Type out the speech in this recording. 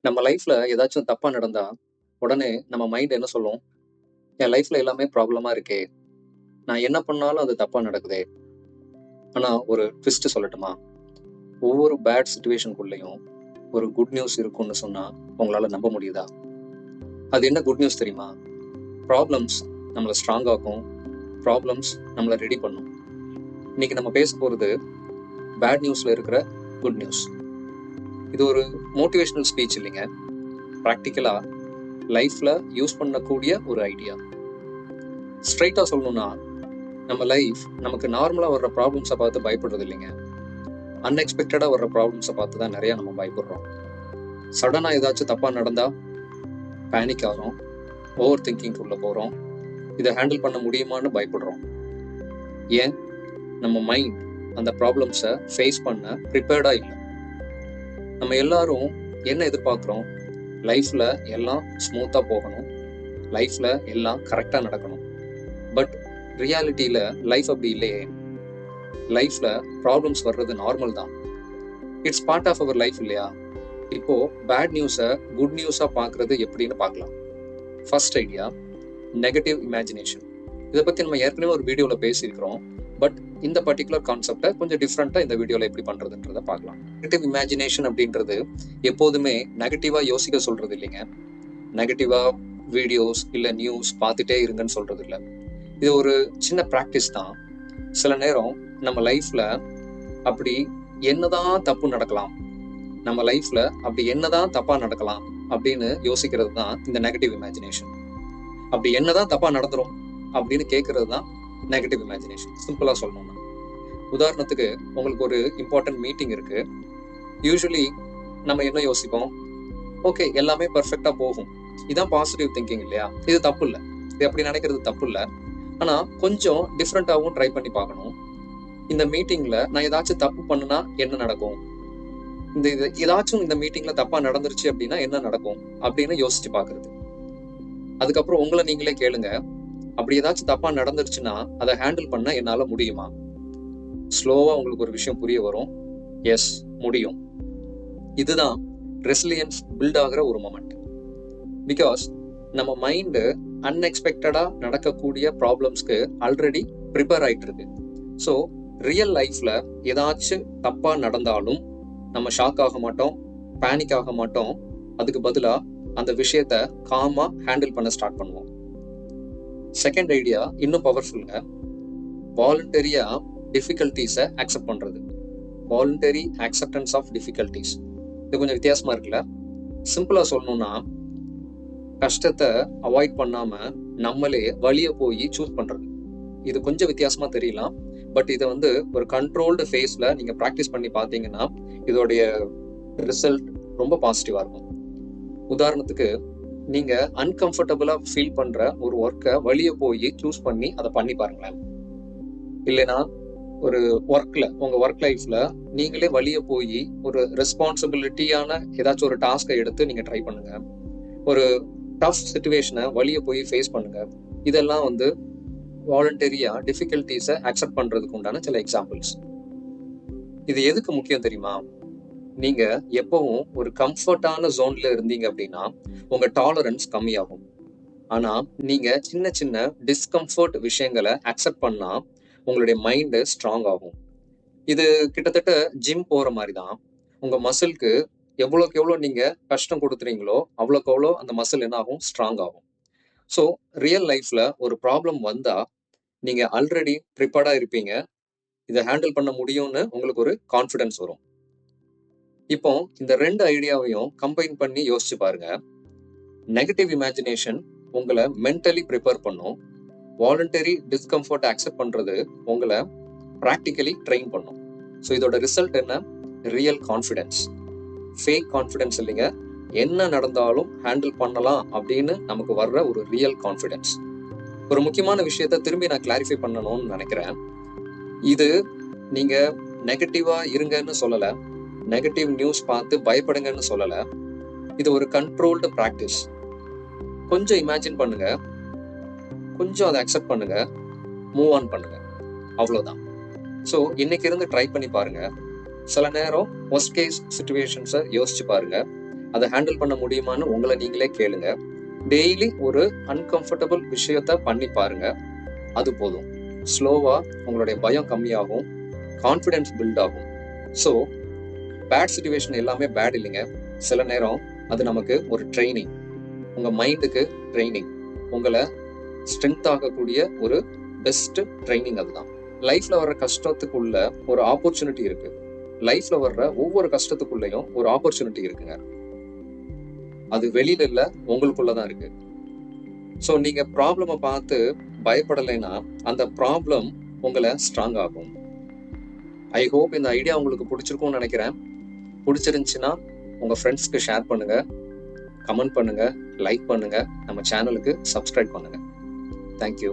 நம்ம லைஃப்ல ஏதாச்சும் தப்பா நடந்தா உடனே நம்ம மைண்ட் என்ன சொல்லும்? என் லைஃப்ல எல்லாமே ப்ராப்ளமா இருக்கே, நான் என்ன பண்ணாலும் அது தப்பா நடக்குதே. ஆனா ஒரு ட்விஸ்ட் சொல்லட்டுமா? ஒவ்வொரு பேட் சுச்சுவேஷனுக்குள்ளேயும் ஒரு குட் நியூஸ் இருக்கும்னு சொன்னா உங்களால நம்ப முடியுதா? அது என்ன குட் நியூஸ் தெரியுமா? ப்ராப்ளம்ஸ் நம்மளை ஸ்ட்ராங் ஆக்கும். ப்ராப்ளம்ஸ் நம்மளை ரெடி பண்ணும். இன்னைக்கு நம்ம பேச போறது பேட் நியூஸ்ல இருக்கிற குட் நியூஸ். இது ஒரு மோட்டிவேஷனல் ஸ்பீச் இல்லைங்க. ப்ராக்டிக்கலா லைஃப்ல யூஸ் பண்ணக்கூடிய ஒரு ஐடியா. ஸ்ட்ரைட்டா சொல்லணும்னா, நம்ம லைஃப் நமக்கு நார்மலா வர்ற ப்ராப்ளம்ஸை பார்த்து பயப்படுறது இல்லைங்க. அன்எக்ஸ்பெக்டடா வர்ற ப்ராப்ளம்ஸை பார்த்து தான் நிறைய நம்ம பயப்படுறோம். சடனா ஏதாச்சும் தப்பா நடந்தா பேனிக் ஆகிறோம், ஓவர் திங்கிங் உள்ள போறோம், இதை ஹேண்டில் பண்ண முடியுமான்னு பயப்படுறோம். ஏன்? நம்ம மைண்ட் அந்த ப்ராப்ளம்ஸை ஃபேஸ் பண்ண ப்ரிப்பேர்டா இல்லை. நம்ம எல்லாரும் என்ன எதிர்பார்க்குறோம்? லைஃப்ல எல்லாம் ஸ்மூத்தா போகணும், லைஃப்ல எல்லாம் கரெக்டா நடக்கணும். பட் ரியாலிட்டியில லைஃப் அப்படி இல்லையே. லைஃப்ல ப்ராப்ளம்ஸ் வர்றது நார்மல் தான். It's part of our life இல்லையா? இப்போ பேட் நியூஸை குட் நியூஸா பார்க்கறது எப்படின்னு பார்க்கலாம். First idea, negative imagination. இதை பத்தி நம்ம ஏற்கனவே ஒரு வீடியோல பேசியிருக்கிறோம். பட் இந்த பர்டிகுலர் கான்செப்டை கொஞ்சம் டிஃப்ரெண்டா இந்த வீடியோல எப்படி பண்றதுன்றத பார்க்கலாம். நெகட்டிவ் இமேஜினேஷன் அப்படின்றது எப்போதுமே நெகட்டிவா யோசிக்க சொல்றது இல்லைங்க. நெகட்டிவா வீடியோஸ் இல்ல நியூஸ் பார்த்துட்டே இருங்கன்னு சொல்றது இல்லை. இது ஒரு சின்ன ப்ராக்டிஸ் தான். சில நேரம் நம்ம லைஃப்ல அப்படி என்னதான் தப்பு நடக்கலாம், நம்ம லைஃப்ல அப்படி என்னதான் தப்பா நடக்கலாம் அப்படின்னு யோசிக்கிறது தான் இந்த நெகட்டிவ் இமேஜினேஷன். அப்படி என்னதான் தப்பா நடந்துரும் அப்படின்னு கேட்கறது தான் நெகட்டிவ் இமேஜினேஷன். சிம்பிளா சொல்லணும்னா, உதாரணத்துக்கு உங்களுக்கு ஒரு இம்பார்ட்டன்ட் மீட்டிங் இருக்கு. யூஸ்வலி நம்ம என்ன யோசிப்போம்? ஓகே, எல்லாமே பர்ஃபெக்டா போகும். இதான் பாசிட்டிவ் திங்கிங் இல்லையா? இது தப்பு இல்லை, இது அப்படி நினைக்கிறது தப்பு இல்லை. ஆனா கொஞ்சம் டிஃப்ரெண்டாகவும் ட்ரை பண்ணி பார்க்கணும். இந்த மீட்டிங்ல நான் ஏதாச்சும் தப்பு பண்ணுனா என்ன நடக்கும்? ஏதாச்சும் இந்த மீட்டிங்ல தப்பா நடந்துருச்சு அப்படின்னா என்ன நடக்கும் அப்படின்னு யோசிச்சு பாக்குறது. அதுக்கப்புறம் உங்களை நீங்களே கேளுங்க, அப்படி ஏதாச்சும் தப்பா நடந்துருச்சுன்னா அதை ஹேண்டில் பண்ண என்னால முடியுமா? ஸ்லோவா உங்களுக்கு ஒரு விஷயம் புரிய வரும். எஸ், முடியும். இதுதான் ரெசிலியன்ஸ் பில்ட் ஆகிற ஒரு மொமெண்ட். பிகாஸ் நம்ம மைண்டு அன்எக்ஸ்பெக்டடா நடக்கக்கூடிய ப்ராப்ளம்ஸ்க்கு ஆல்ரெடி ப்ரிப்பேர் ஆயிட்டு இருக்கு. ஸோ ரியல் லைஃப்ல ஏதாச்சும் தப்பா நடந்தாலும் நம்ம ஷாக் ஆக மாட்டோம், பேனிக் ஆக மாட்டோம். அதுக்கு பதிலா அந்த விஷயத்த காமா ஹேண்டில் பண்ண ஸ்டார்ட் பண்ணுவோம். செகண்ட் ஐடியா இன்னும் பவர்ஃபுல்லுங்க. வாலண்டரியா டிஃபிகல்டிஸை அக்செப்ட் பண்றது. Voluntary acceptance of difficulties. இது கொஞ்சம் வித்தியாசமா இருக்குல்ல? சிம்பிளா சொல்லணும்னா, கஷ்டத்தை அவாய்ட் பண்ணாம நம்மளே வழிய போய் சூஸ் பண்றது. இது கொஞ்சம் வித்தியாசமா தெரியலாம். பட் இதை ஒரு கண்ட்ரோல்டு ஃபேஸ்ல நீங்க ப்ராக்டிஸ் பண்ணி பார்த்தீங்கன்னா இதோடைய ரிசல்ட் ரொம்ப பாசிட்டிவா இருக்கும். உதாரணத்துக்கு, நீங்க அன்கம்ஃபர்டபுளா ஃபீல் பண்ற ஒரு ஒர்க்கை வழிய போய் சூஸ் பண்ணி அதை பண்ணி பாருங்களேன். இல்லைன்னா ஒரு ஒர்க்ல, உங்க ஒர்க் லைஃப்ல நீங்களே வழிய போய் ஒரு ரெஸ்பான்சிபிலிட்டியான ஏதாச்சும் ஒரு டாஸ்கை எடுத்து நீங்க ட்ரை பண்ணுங்க. ஒரு டஃப் சிச்சுவேஷனை வழிய போய் ஃபேஸ் பண்ணுங்க. இதெல்லாம் வாலண்டரியா டிஃபிகல்டிஸை அக்செப்ட் பண்றதுக்கு உண்டான சில எக்ஸாம்பிள்ஸ். இது எதுக்கு முக்கியம் தெரியுமா? நீங்க எப்பவும் ஒரு கம்ஃபர்டான ஜோன்ல இருந்தீங்க அப்படின்னா உங்க டாலரன்ஸ் கம்மியாகும். ஆனா நீங்க சின்ன சின்ன டிஸ்கம்ஃபர்ட் விஷயங்களை அக்செப்ட் பண்ணா உங்களுடைய மைண்டு ஸ்ட்ராங் ஆகும். இது கிட்டத்தட்ட ஜிம் போற மாதிரி தான். உங்க மசிலுக்கு எவ்வளோக்கு எவ்வளோ நீங்க கஷ்டம் கொடுத்துறீங்களோ அவ்வளோக்கு எவ்வளோ அந்த மசில் என்ன ஆகும்? ஸ்ட்ராங் ஆகும். ஸோ ரியல் லைஃப்ல ஒரு ப்ராப்ளம் வந்தா நீங்க ஆல்ரெடி ப்ரிப்பேர்டா இருப்பீங்க. இதை ஹேண்டில் பண்ண முடியும்னு உங்களுக்கு ஒரு கான்ஃபிடன்ஸ் வரும். இப்போ இந்த ரெண்டு ஐடியாவையும் கம்பைன் பண்ணி யோசிச்சு பாருங்க. நெகட்டிவ் இமேஜினேஷன் உங்களை மென்டலி ப்ரிப்பேர் பண்ணும். வாலண்டரி டிஸ்கம்ஃபர்ட் அக்செப்ட் பண்றது உங்களை ப்ராக்டிக்கலி ட்ரெயின் பண்ணும். ஸோ இதோட ரிசல்ட் என்ன? Real confidence. ஃபேக் கான்ஃபிடன்ஸ் இல்லைங்க. என்ன நடந்தாலும் ஹேண்டில் பண்ணலாம் அப்படின்னு நமக்கு வர்ற ஒரு ரியல் கான்ஃபிடன்ஸ். ஒரு முக்கியமான விஷயத்த திரும்பி நான் கிளாரிஃபை பண்ணணும்னு நினைக்கிறேன். இது நீங்க நெகட்டிவா இருங்கன்னு சொல்லல, நெகட்டிவ் நியூஸ் பார்த்து பயப்படுங்கன்னு சொல்லல. இது ஒரு கண்ட்ரோல்டு ப்ராக்டிஸ். கொஞ்சம் இமேஜின் பண்ணுங்க, கொஞ்சம் அதை அக்செப்ட் பண்ணுங்க, மூவ் ஆன் பண்ணுங்க, அவ்வளோதான். ஸோ இன்னைக்கு இருந்து ட்ரை பண்ணி பாருங்க. சில நேரம் ஒர்ஸ்ட் கேஸ் சிச்சுவேஷன்ஸை யோசிச்சு பாருங்க. அதை ஹேண்டில் பண்ண முடியுமான்னு உங்களை நீங்களே கேளுங்க. டெய்லி ஒரு அன்கம்ஃபர்டபுள் விஷயத்த பண்ணி பாருங்க. அது போதும். ஸ்லோவா உங்களுடைய பயம் கம்மியாகும், கான்ஃபிடென்ஸ் பில்ட் ஆகும். ஸோ பேட் சுச்சுவேஷன் எல்லாமே பேட் இல்லைங்க. சில நேரம் அது நமக்கு ஒரு ட்ரைனிங், உங்க மைண்டுக்கு ட்ரைனிங், உங்களை ஸ்ட்ரென்த் ஆகக்கூடிய ஒரு பெஸ்ட் ட்ரைனிங். அதுதான் லைஃப்ல வர்ற கஷ்டத்துக்குள்ள ஒரு ஆப்பர்ச்சுனிட்டி இருக்கு. லைஃப்ல வர்ற ஒவ்வொரு கஷ்டத்துக்குள்ளேயும் ஒரு ஆப்பர்ச்சுனிட்டி இருக்குங்க. அது வெளியில இல்ல, உங்களுக்குள்ளதான் இருக்கு. ஸோ நீங்க ப்ராப்ளமை பார்த்து பயப்படலைன்னா அந்த ப்ராப்ளம் உங்களை ஸ்ட்ராங் ஆகும். ஐ ஹோப் இந்த ஐடியா உங்களுக்கு பிடிச்சிருக்கும்னு நினைக்கிறேன். பிடிச்சிருந்துச்சுன்னா உங்க ஃப்ரெண்ட்ஸ்க்கு ஷேர் பண்ணுங்க, கமெண்ட் பண்ணுங்க, லைக் பண்ணுங்க, நம்ம சேனலுக்கு சப்ஸ்கிரைப் பண்ணுங்க. தேங்க்யூ.